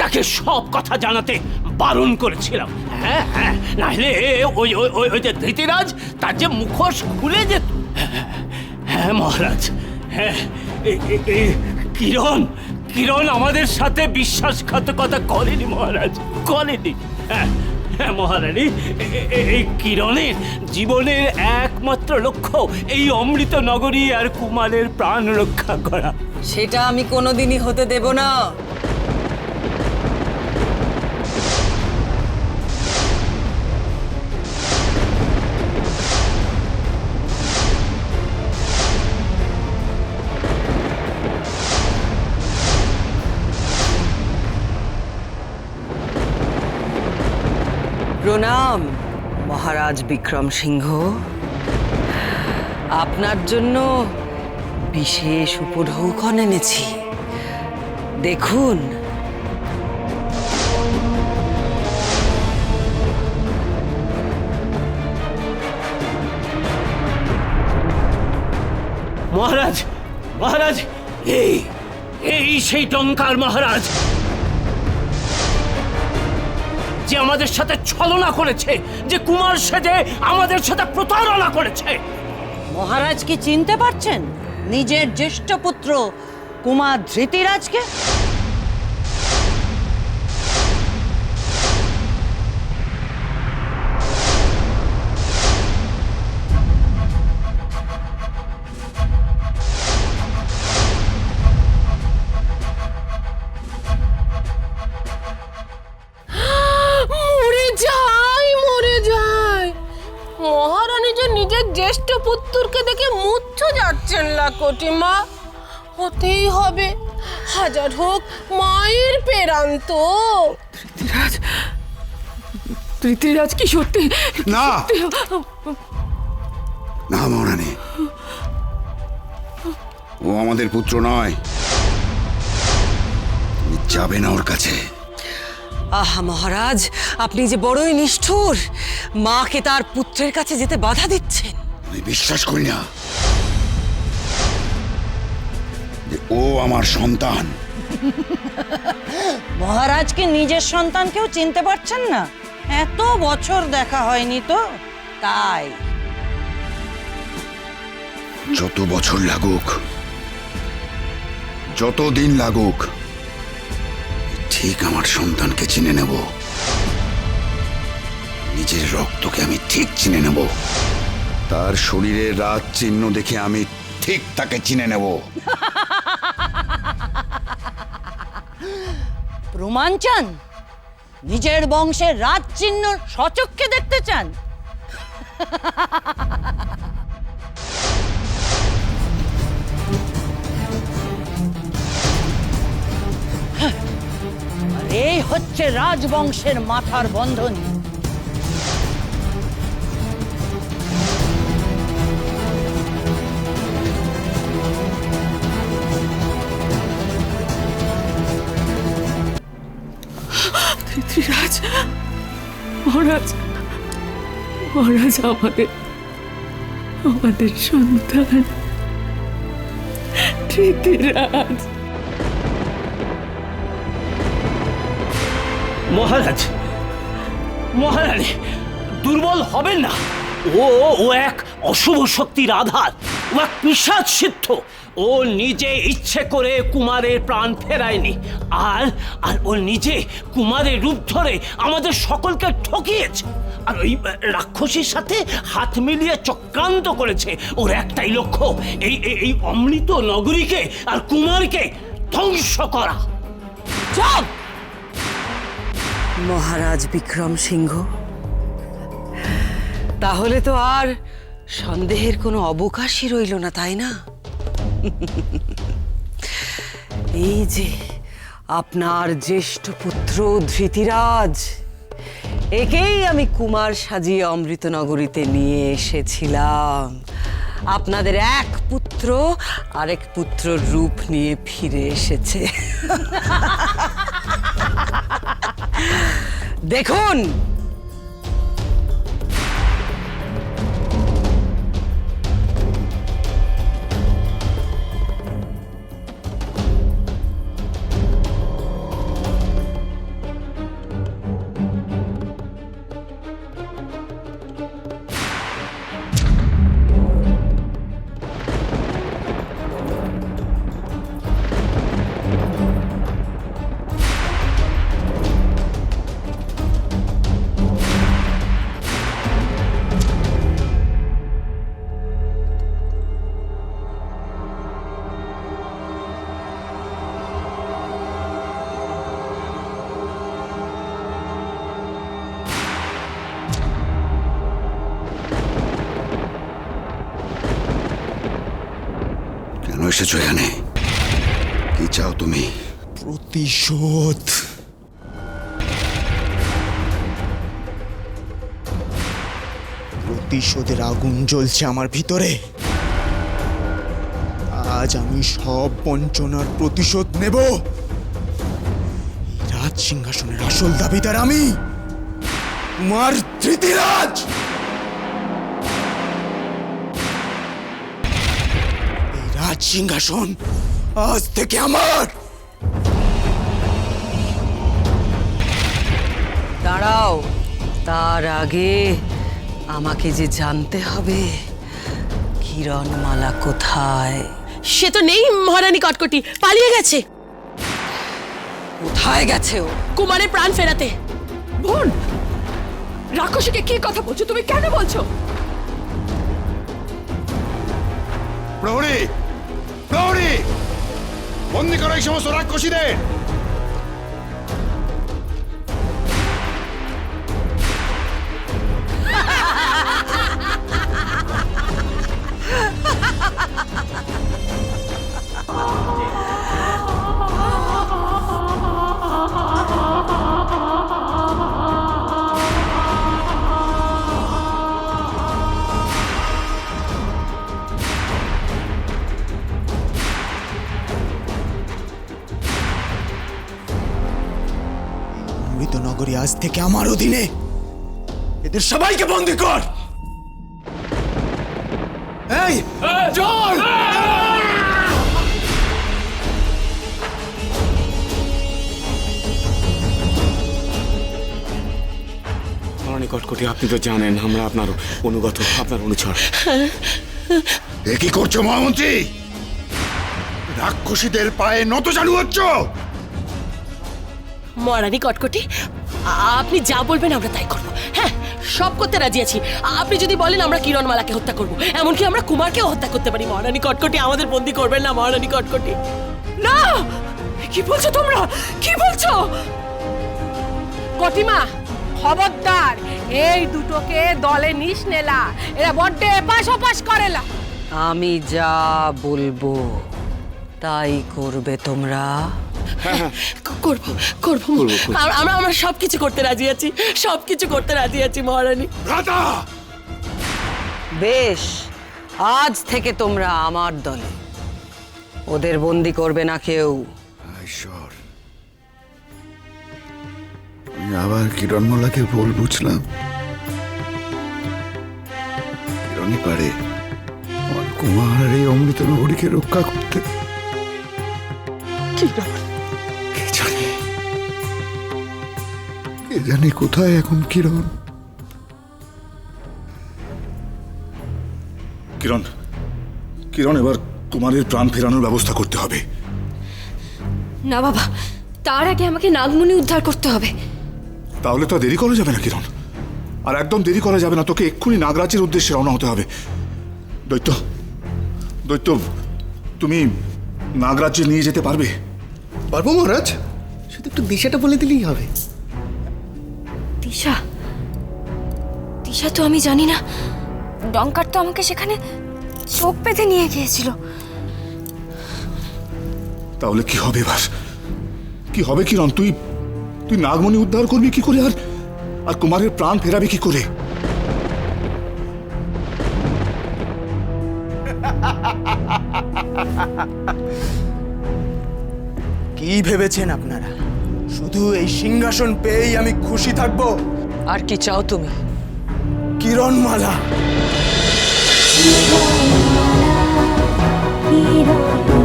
তাকে সব কথা জানাতে বারণ করেছিলাম। হ্যাঁ হ্যাঁ, নাহলে ওই ওই ওই ওই যে ধৃতিরাজ, তার যে মুখোশ খুলে যেত। হ্যাঁ মহারাজ, হ্যাঁ কিরণ কিরণ আমাদের সাথে বিশ্বাসঘাতকতা করেনি মহারাজ, করেনি। হ্যাঁ হ্যাঁ মহারানী, এই কিরণের জীবনের একমাত্র লক্ষ্য এই অমৃত নগরী আর কুমারের প্রাণ রক্ষা করা। সেটা আমি কোনোদিনই হতে দেব না। প্রণাম মহারাজ বিক্রম সিংহ। আপনার জন্য বিশেষ উপঢৌকন এনেছি, দেখুন। মহারাজ মহারাজ, এই এই সেই টঙ্কার মহারাজ যে আমাদের সাথে ছলনা করেছে, যে কুমার সেজে আমাদের সাথে প্রতারণা করেছে। মহারাজ কি চিনতে পারছেন নিজের জ্যেষ্ঠ পুত্র কুমার ধৃতিরাজকে? মহারানী যে নিজের জ্যেষ্ঠ পুত্রকে দেখে মুচ্ছ যাচ্ছেন লাকটিমা। হতেই হবে, হাজার হোক মায়ের পেরান্ত। ধৃতিরাজ, ধৃতিরাজ কি সত্যি? না না মহারানী, ও আমাদের পুত্র নয়। তুমি যাবে না ওর কাছে। আহা মহারাজ, আপনি যে বড়ই নিষ্ঠুর, মাকে তার পুত্রের কাছে যেতে বাধা দিচ্ছেন। আমি বিশ্বাস করি না যে ও আমার সন্তান। মহারাজ কি নিজের সন্তানকেও চিনতে পারছেন না? এত বছর দেখা হয়নি তো, তাই। যত বছর লাগুক, যত দিন লাগুক, ঠিক আমার সন্তানকে চিনে নেব। নিজের রক্তকে আমি ঠিক চিনে নেব। তার শরীরের রাজ চিহ্ন দেখে আমি ঠিক তাকে চিনে নেব। প্রমাণ চান? নিজের বংশের রাজ চিহ্ন সচক্ষে দেখতে চান? আর এই হচ্ছে রাজবংশের মাথার বন্ধনী। ধৃতিরাজ, মহারাজ, মহারাজ আমাদের আমাদের সন্তান ধৃতিরাজ। মহারাজ, মহারানী দুর্বল হবেন না। ও ও এক অশুভ শক্তির আধার, ও এক পিশাচ সিদ্ধ। ও নিজে ইচ্ছে করে কুমারের প্রাণ ফেরায়নি, আর আর ও নিজে কুমারের রূপ ধরে আমাদের সকলকে ঠকিয়েছে। আর ওই রাক্ষসীর সাথে হাত মিলিয়ে চক্রান্ত করেছে। ওর একটাই লক্ষ্য, এই এই অমৃত নগরীকে আর কুমারকে ধ্বংস করা। চুপ মহারাজ বিক্রম সিংহ, তাহলে তো আর সন্দেহের কোনো অবকাশই রইল না, তাই না? এই যে আপনার জ্যেষ্ঠ পুত্র ধৃতিরাজ, একেই আমি কুমার সাজিয়ে অমৃত নগরীতে নিয়ে এসেছিলাম। আপনাদের এক পুত্র আরেক পুত্রর রূপ নিয়ে ফিরে এসেছে। দেখুন, এসেছো এখানে? কি চাও তুমি? প্রতিশোধ। প্রতিশোধের আগুন জ্বলছে আমার ভিতরে। আজ আমি সব বঞ্চনার প্রতিশোধ নেব। রাজ সিংহাসনের আসল দাবিদার আমি, কুমার ধৃতিরাজ। এই রাজ সিংহাসন আজ থেকে আমার। দাঁড়াও, তার আগে আমাকে যে জানতে হবে কিরণমালা কোথায়। সে তো নেই মহারানী কটকটি, পালিয়ে গেছে কোথায় গেছে ও? কুমারের প্রাণ ফেরাতে। বোন, রাক্ষসীকে কি কথা বলছো তুমি? কেন বলছো? প্রহরী, প্রহরী, বন্দি করো এই সমস্ত রাক্ষসীদের। অমৃতনগরী আজ থেকে আমার অধীনে। এদের সবাইকে বন্দী কর। এই চল। মহারানী কটকটি, আপনি তো জানেন আমরা আপনার অনুগত, আপনার অনুচর। এ কি করছো মহামন্ত্রী? রাক্ষসীদের পায়ে নত চালু হচ্ছ? মহারানী কটকটি, আপনি যা বলবেন আমরা তাই করবো। হ্যাঁ, সব করতে রাজি আছি। আপনি যদি বলেন আমরা কিরণমালাকে হত্যা করবো, এমনকি আমরা কুমারকেও হত্যা করতে পারি। মহারানী কটকটি, আমাদের বন্দী করবেন না মহারানী কটকটি। না, কি বলছো তোমরা? কি বলছো? কটিমা, খবরদার, এই দুটোকে দলে নিস নেলা। এরা বড্ড এপাশ ওপাশ করেলা। আমি যা বলবো তাই করবে তোমরা। করবো করবো আমরা আমরা সবকিছু করতে রাজি আছি, সবকিছু করতে রাজি আছি মহারানী। ভ্রাতা, বেশ, আজ থেকে তোমরা আমার দলে। ওদের বন্দি করবে না কেউ। ঈশ্বর, আমি আবার কিরণমালাকে ভুল বুঝলাম। কিরণই পারে আমার কুমার আর এই অমৃতনগরীকে রক্ষা করতে। কে জানে, কে জানে কোথায় এখন কিরণ। কিরণ, কিরণ, এবার কুমারের প্রাণ ফেরানোর ব্যবস্থা করতে হবে। না বাবা, তার আগে আমাকে নাগমণি উদ্ধার করতে হবে। তাহলে তো আর দেরি করা যাবে না কিরণ, আর একদম দেরি করা যাবে না। তোকে এক্ষুনি নাগরাজ্যের উদ্দেশ্যে রওনা হতে হবে। দৈত্য, দৈত্য, তুমি নাগরাজ্যে নিয়ে যেতে পারবে? পারবো মহারাজ, শুধু একটু দিশাটা বলে দিলেই হবে। দিশা? দিশা তো আমি জানি না। ডঙ্কার তো আমাকে সেখানে চোখ বেঁধে নিয়ে গিয়েছিল। তাহলে কি হবে এবার? কি হবে কিরণ? তুই তুই নাগমণি উদ্ধার করবি কি করে, আর কুমারের প্রাণ ফেরাবি কি করে? কি ভেবেছেন আপনারা শুধু এই সিংহাসন পেয়েই আমি খুশি থাকবো? আর কি চাও তুমি? কিরণমালা। কিরণমালা